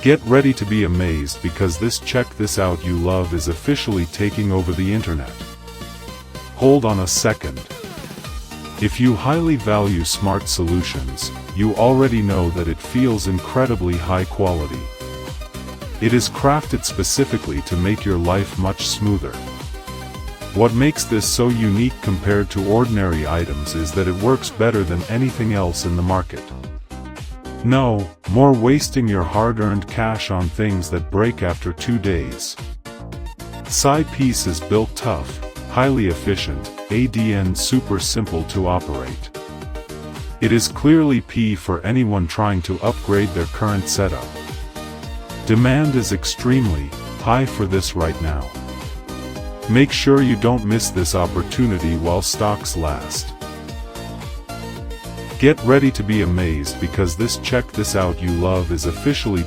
Get ready to be amazed because this check this out you love is officially taking over the internet. Hold on a second. If you highly value smart solutions, you already know that it feels incredibly high quality. It is crafted specifically to make your life much smoother. What makes this so unique compared to ordinary items is that it works better than anything else in the market. No more wasting your hard-earned cash on things that break after 2 days. Side piece is built tough, highly efficient, and super simple to operate. It is clearly P for anyone trying to upgrade their current setup. Demand is extremely high for this right now. Make sure you don't miss this opportunity while stocks last. Get ready to be amazed because this check this out you love is officially